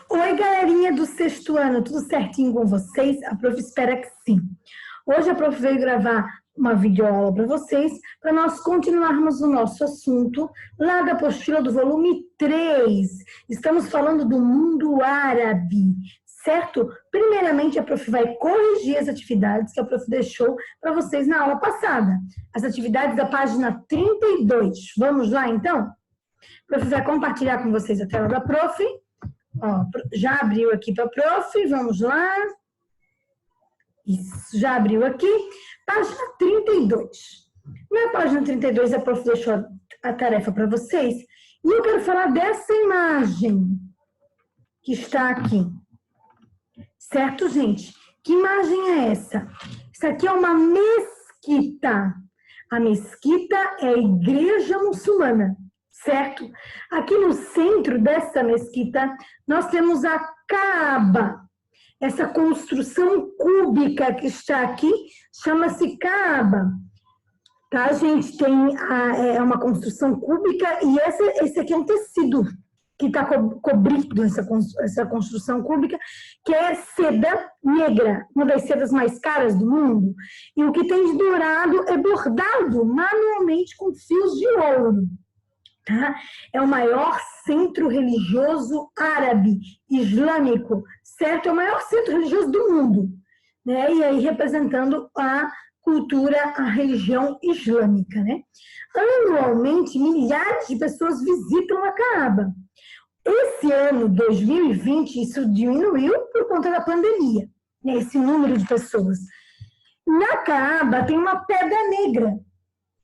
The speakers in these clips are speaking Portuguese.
Oi, galerinha do sexto ano, tudo certinho com vocês? A prof espera que sim. Hoje a prof veio gravar uma videoaula para vocês, para nós continuarmos o nosso assunto lá da apostila do volume 3. Estamos falando do mundo árabe, certo? Primeiramente, a prof vai corrigir as atividades que a prof deixou para vocês na aula passada. As atividades da página 32. Vamos lá, então? A prof vai compartilhar com vocês a tela da prof. Ó, já abriu aqui para a prof, vamos lá. Isso, já abriu aqui. Página 32. Na página 32, a prof deixou a tarefa para vocês. E eu quero falar dessa imagem que está aqui. Certo, gente? Que imagem é essa? Isso aqui é uma mesquita. A mesquita é a igreja muçulmana. Certo? Aqui no centro dessa mesquita, nós temos a Kaaba. Essa construção cúbica que está aqui chama-se Kaaba. Tá, gente? É uma construção cúbica e esse aqui é um tecido que está cobrindo essa construção cúbica, que é seda negra, uma das sedas mais caras do mundo. E o que tem de dourado é bordado manualmente com fios de ouro. Tá? É o maior centro religioso árabe, islâmico, certo? É o maior centro religioso do mundo, né? E aí representando a cultura, a religião islâmica, né? Anualmente, milhares de pessoas visitam a Kaaba. Esse ano, 2020, isso diminuiu por conta da pandemia, né? Esse número de pessoas. Na Kaaba tem uma pedra negra.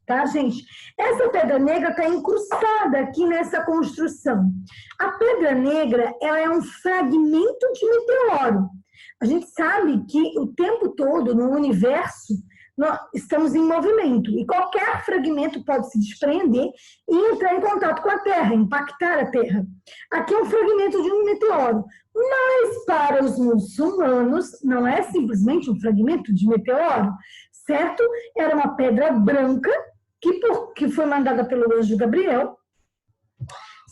Tá, gente? Essa pedra negra está incrustada aqui nessa construção. A pedra negra, ela é um fragmento de meteoro. A gente sabe que o tempo todo no universo nós estamos em movimento e qualquer fragmento pode se desprender e entrar em contato com a Terra, impactar a Terra. Aqui é um fragmento de um meteoro, mas para os muçulmanos não é simplesmente um fragmento de meteoro, certo? Era uma pedra branca que foi mandada pelo anjo Gabriel,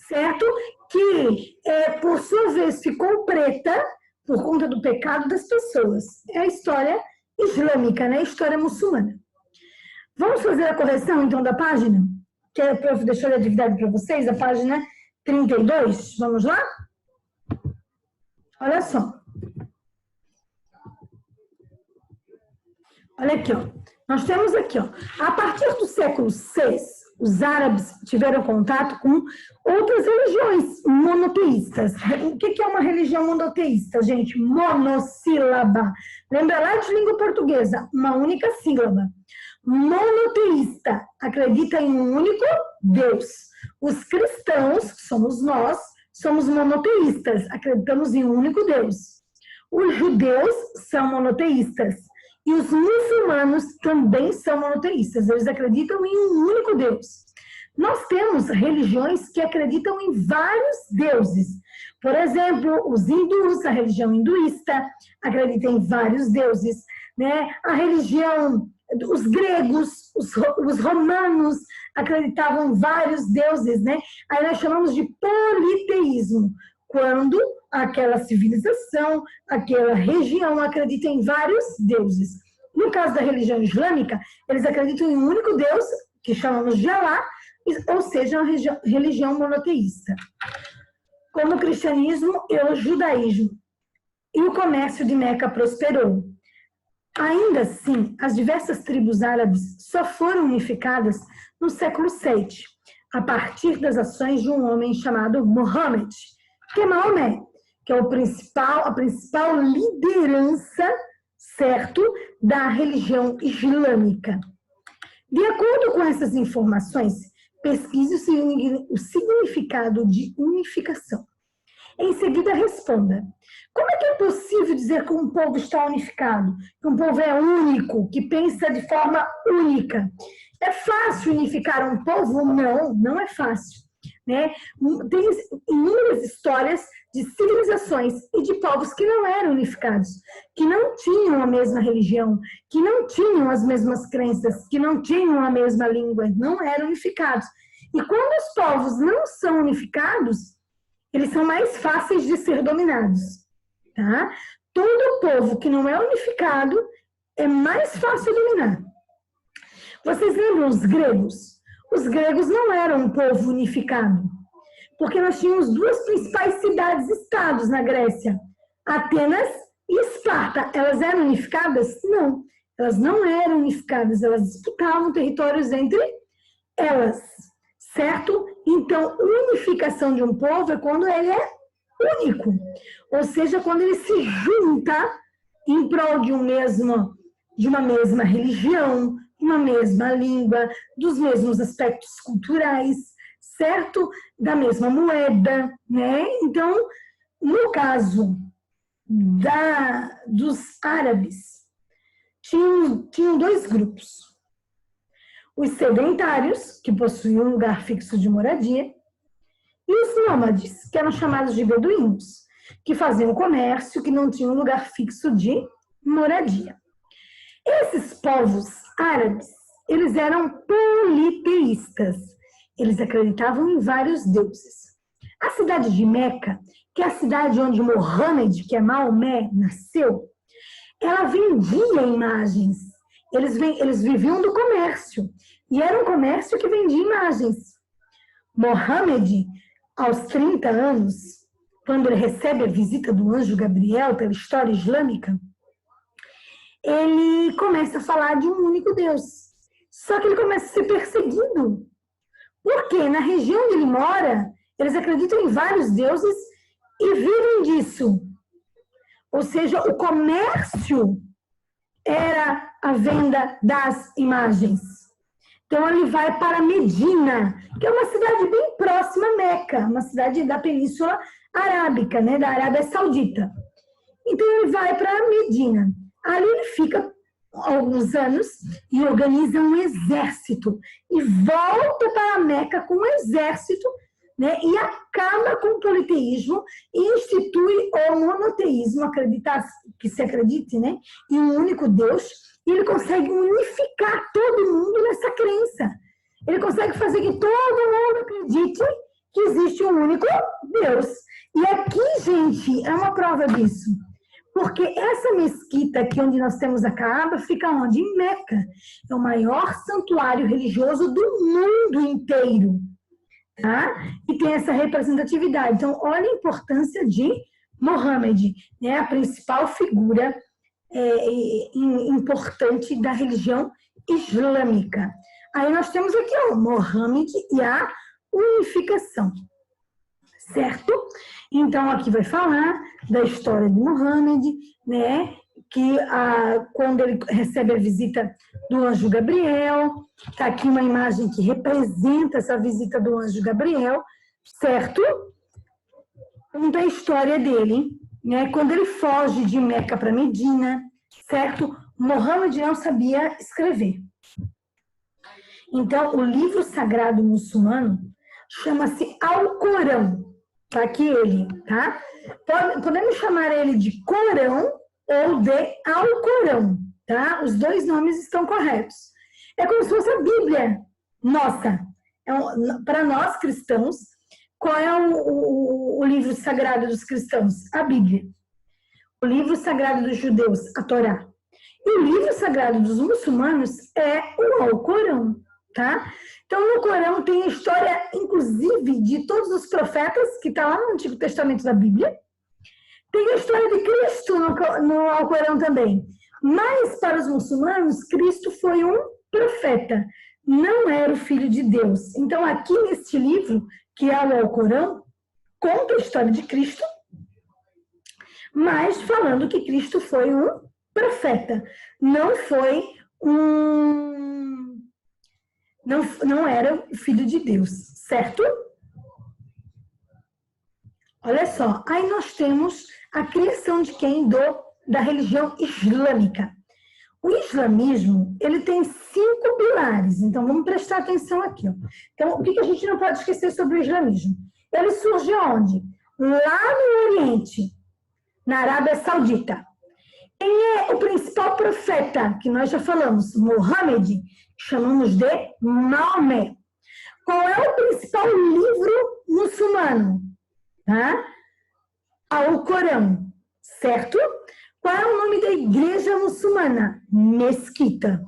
certo? Que, por sua vez, ficou preta por conta do pecado das pessoas. É a história islâmica, né? A história muçulmana. Vamos fazer a correção, então, da página? Que a prof deixou a atividade para vocês, a página 32. Vamos lá? Olha só. Olha aqui, ó. Nós temos aqui, ó, a partir do século VI, os árabes tiveram contato com outras religiões monoteístas. O que é uma religião monoteísta, gente? Monossílaba. Lembra lá de língua portuguesa? Uma única sílaba. Monoteísta acredita em um único Deus. Os cristãos, que somos nós, somos monoteístas, acreditamos em um único Deus. Os judeus são monoteístas. E os muçulmanos também são monoteístas, eles acreditam em um único Deus. Nós temos religiões que acreditam em vários deuses. Por exemplo, os hindus, a religião hinduísta, acredita em vários deuses, né? A religião, os gregos, os romanos acreditavam em vários deuses, né? Aí nós chamamos de politeísmo, quando aquela civilização, aquela região acredita em vários deuses. No caso da religião islâmica, eles acreditam em um único Deus, que chamamos de Alá, ou seja, uma religião monoteísta. Como o cristianismo e o judaísmo. E o comércio de Meca prosperou. Ainda assim, as diversas tribos árabes só foram unificadas no século VII, a partir das ações de um homem chamado Muhammad, que é Maomé, que é a principal liderança, certo, da religião islâmica. De acordo com essas informações, pesquise o significado de unificação. Em seguida, responda: como é que é possível dizer que um povo está unificado? Que um povo é único, que pensa de forma única? É fácil unificar um povo? Não, não é fácil. Né? Tem inúmeras histórias de civilizações e de povos que não eram unificados, que não tinham a mesma religião, que não tinham as mesmas crenças, que não tinham a mesma língua, não eram unificados. E quando os povos não são unificados, eles são mais fáceis de ser dominados, tá? Todo povo que não é unificado é mais fácil dominar. Vocês lembram os gregos? Os gregos não eram um povo unificado, porque nós tínhamos duas principais cidades-estados na Grécia, Atenas e Esparta. Elas eram unificadas? Não, elas não eram unificadas, elas disputavam territórios entre elas, certo? Então, unificação de um povo é quando ele é único, ou seja, quando ele se junta em prol de uma mesma religião, uma mesma língua, dos mesmos aspectos culturais, certo? Da mesma moeda, né? Então, no caso dos árabes, tinham dois grupos. Os sedentários, que possuíam um lugar fixo de moradia, e os nômades, que eram chamados de beduínos, que faziam comércio, que não tinham um lugar fixo de moradia. Esses povos árabes, eles eram politeístas. Eles acreditavam em vários deuses. A cidade de Meca, que é a cidade onde Mohammed, que é Maomé, nasceu, ela vendia imagens. Eles viviam do comércio. E era um comércio que vendia imagens. Mohammed, aos 30 anos, quando ele recebe a visita do anjo Gabriel pela história islâmica, ele começa a falar de um único Deus. Só que ele começa a ser perseguido. Porque na região onde ele mora, eles acreditam em vários deuses e vivem disso. Ou seja, o comércio era a venda das imagens. Então ele vai para Medina, que é uma cidade bem próxima a Meca, uma cidade da Península Arábica, né, da Arábia Saudita. Então ele vai para Medina. Ali ele fica alguns anos e organiza um exército e volta para Meca com um exército, né, e acaba com o politeísmo e institui o monoteísmo, que se acredite, né, em um único Deus, e ele consegue unificar todo mundo nessa crença. Ele consegue fazer que todo mundo acredite que existe um único Deus. E aqui, gente, é uma prova disso. Porque essa mesquita aqui onde nós temos a Kaaba fica onde? Em Meca. É o maior santuário religioso do mundo inteiro. Tá? E tem essa representatividade. Então, olha a importância de Mohammed, né? A principal figura importante da religião islâmica. Aí nós temos aqui o Mohammed e a unificação. Certo? Então, aqui vai falar da história de Mohammed, né? Que quando ele recebe a visita do anjo Gabriel, está aqui uma imagem que representa essa visita do anjo Gabriel, certo? Conta a história dele, né? Quando ele foge de Meca para Medina, certo? Mohammed não sabia escrever. Então, o livro sagrado muçulmano chama-se Alcorão. Tá aqui ele, tá? Podemos chamar ele de Corão ou de Alcorão, tá? Os dois nomes estão corretos. É como se fosse a Bíblia nossa. Para nós cristãos, qual é o livro sagrado dos cristãos? A Bíblia. O livro sagrado dos judeus, a Torá. E o livro sagrado dos muçulmanos é o Alcorão, tá? Então, no Corão tem a história, inclusive, de todos os profetas, que está lá no Antigo Testamento da Bíblia. Tem a história de Cristo no Alcorão também. Mas, para os muçulmanos, Cristo foi um profeta, não era o Filho de Deus. Então, aqui neste livro, que é o Alcorão, conta a história de Cristo, mas falando que Cristo foi um profeta, não foi não era o Filho de Deus, certo? Olha só, aí nós temos a criação de quem? Da religião islâmica. O islamismo, ele tem 5 pilares, então vamos prestar atenção aqui. Ó. Então, o que a gente não pode esquecer sobre o islamismo? Ele surge onde? Lá no Oriente, na Arábia Saudita. Quem é o principal profeta, que nós já falamos? Mohammed, chamamos de Maomé. Qual é o principal livro muçulmano? tá? Ao Corão, certo? Qual é o nome da igreja muçulmana? Mesquita.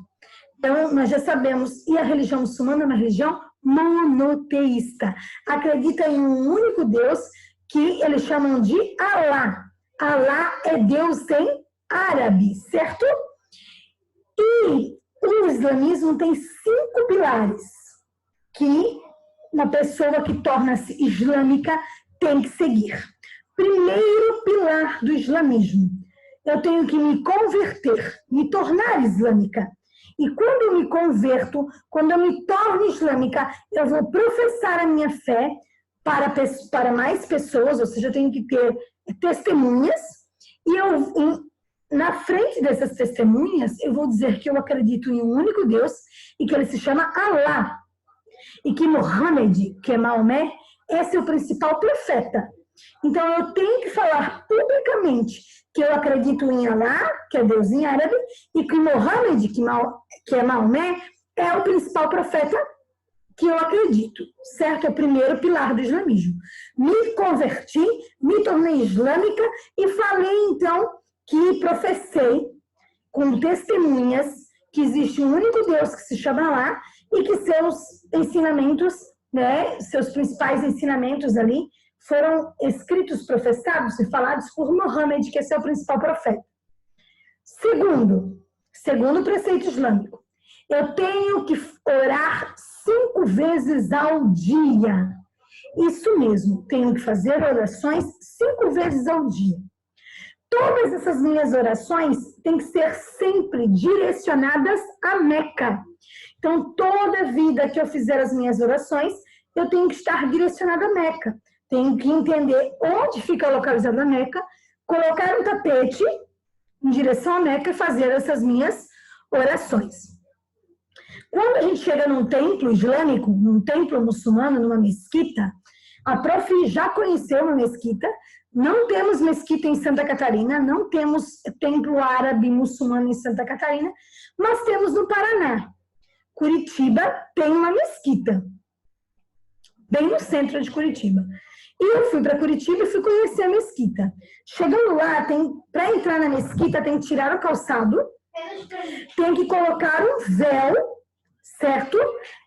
Então, nós já sabemos, e a religião muçulmana é uma religião monoteísta. Acredita em um único Deus, que eles chamam de Alá. Alá é Deus em árabe, certo? E o islamismo tem 5 pilares que uma pessoa que torna-se islâmica tem que seguir. Primeiro pilar do islamismo: eu tenho que me converter, me tornar islâmica. E quando eu me converto, quando eu me torno islâmica, eu vou professar a minha fé para mais pessoas, ou seja, eu tenho que ter testemunhas, e na frente dessas testemunhas, eu vou dizer que eu acredito em um único Deus, e que ele se chama Alá, e que Mohammed, que é Maomé, é seu principal profeta. Então, eu tenho que falar publicamente que eu acredito em Alá, que é Deus em árabe, e que Mohammed, que é Maomé, é o principal profeta que eu acredito, certo? É o primeiro pilar do islamismo. Me converti, me tornei islâmica e falei, então, que professei com testemunhas que existe um único Deus que se chama Alá e que seus ensinamentos, né, seus principais ensinamentos ali, foram escritos, professados e falados por Mohammed, que é seu principal profeta. Segundo preceito islâmico, eu tenho que orar 5 vezes ao dia. Isso mesmo, tenho que fazer orações 5 vezes ao dia. Todas essas minhas orações têm que ser sempre direcionadas a Meca. Então, toda vida que eu fizer as minhas orações, eu tenho que estar direcionada a Meca. Tenho que entender onde fica localizada a Meca, colocar um tapete em direção a Meca e fazer essas minhas orações. Quando a gente chega num templo islâmico, num templo muçulmano, numa mesquita, a prof já conheceu uma mesquita. Não temos mesquita em Santa Catarina, não temos templo árabe muçulmano em Santa Catarina, mas temos no Paraná. Curitiba tem uma mesquita, bem no centro de Curitiba. E eu fui para Curitiba e fui conhecer a mesquita. Chegando lá, para entrar na mesquita, tem que tirar o calçado, tem que colocar um véu, certo?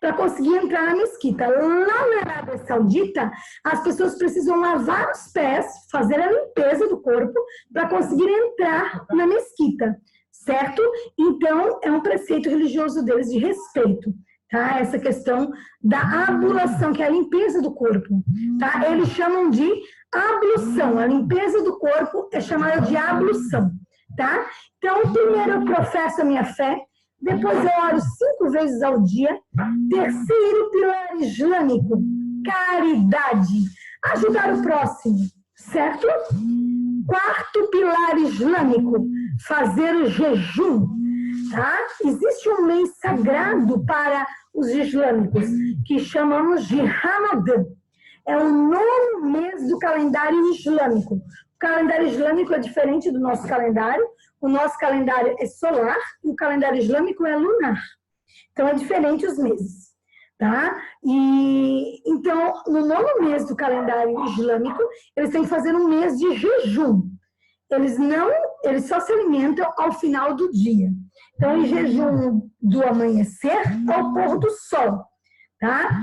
Para conseguir entrar na mesquita. Lá na Arábia Saudita, as pessoas precisam lavar os pés, fazer a limpeza do corpo, para conseguir entrar na mesquita, certo? Então, é um preceito religioso deles de respeito. Tá? Essa questão da ablução, que é a limpeza do corpo. Tá? Eles chamam de ablução. A limpeza do corpo é chamada de ablução. Tá? Então, primeiro eu professo a minha fé, depois eu oro 5 vezes ao dia. Terceiro pilar islâmico, caridade. Ajudar o próximo, certo? Quarto pilar islâmico, fazer o jejum. Tá? Existe um mês sagrado para os islâmicos, que chamamos de Ramadã. É o 9º mês do calendário islâmico. O calendário islâmico é diferente do nosso calendário. O nosso calendário é solar e o calendário islâmico é lunar. Então, é diferente os meses. Tá? E, então, no 9º mês do calendário islâmico, eles têm que fazer um mês de jejum. Eles só se alimentam ao final do dia. Então, em jejum do amanhecer ao pôr do sol, tá?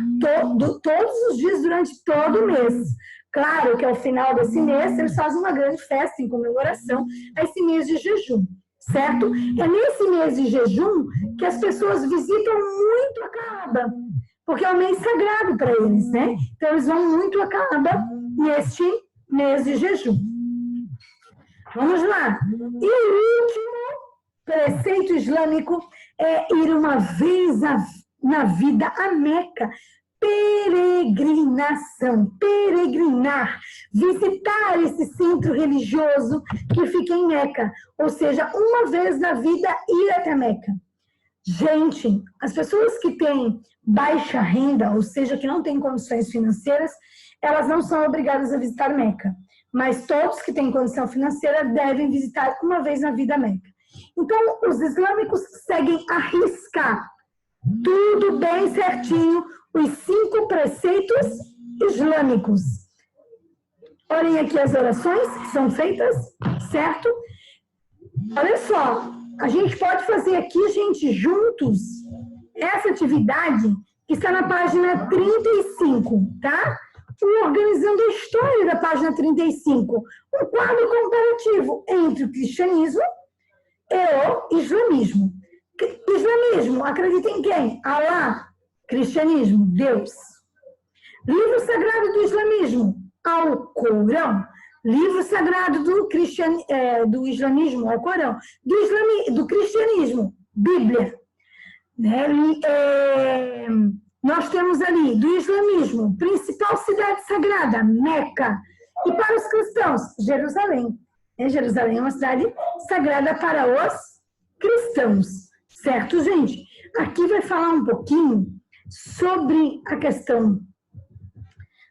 Todos os dias durante todo o mês. Claro que ao final desse mês, eles fazem uma grande festa em comemoração a esse mês de jejum, certo? É nesse mês de jejum que as pessoas visitam muito a Kaaba, porque é um mês sagrado para eles, né? Então, eles vão muito a Kaaba neste mês de jejum. Vamos lá. E o último preceito islâmico é ir uma vez na vida a Meca. Peregrinação, peregrinar, visitar esse centro religioso que fica em Meca. Ou seja, uma vez na vida ir até Meca. Gente, as pessoas que têm baixa renda, ou seja, que não têm condições financeiras, elas não são obrigadas a visitar Meca. Mas todos que têm condição financeira devem visitar uma vez na vida a Meca. Então, os islâmicos seguem a risca, tudo bem certinho, os 5 preceitos islâmicos. Olhem aqui as orações que são feitas, certo? Olha só, a gente pode fazer aqui, gente, juntos, essa atividade que está na página 35, tá? Organizando a história da página 35. Um quadro comparativo entre o cristianismo e o islamismo. Islamismo, acredita em quem? Alá. Cristianismo, Deus. Livro sagrado do islamismo, Alcorão. Livro sagrado do islamismo, Alcorão. Do cristianismo, Bíblia. Né? Nós temos ali, do islamismo, principal cidade sagrada, Meca. E para os cristãos, Jerusalém. Jerusalém é uma cidade sagrada para os cristãos. Certo, gente? Aqui vai falar um pouquinho sobre a questão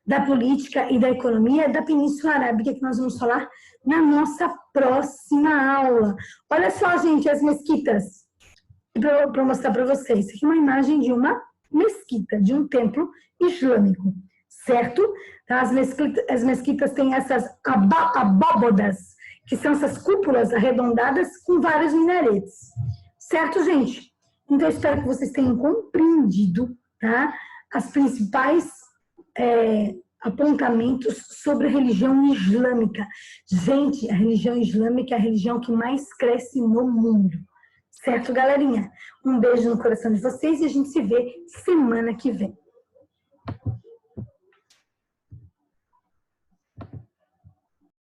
da política e da economia da Península Arábica, que nós vamos falar na nossa próxima aula. Olha só, gente, as mesquitas. Para mostrar para vocês. Aqui é uma imagem de uma mesquita, de um templo islâmico, certo? As mesquitas têm essas abóbodas, que são essas cúpulas arredondadas com vários minaretes. Certo, gente? Então, eu espero que vocês tenham compreendido, tá? As principais apontamentos sobre a religião islâmica. Gente, a religião islâmica é a religião que mais cresce no mundo. Certo, galerinha? Um beijo no coração de vocês e a gente se vê semana que vem.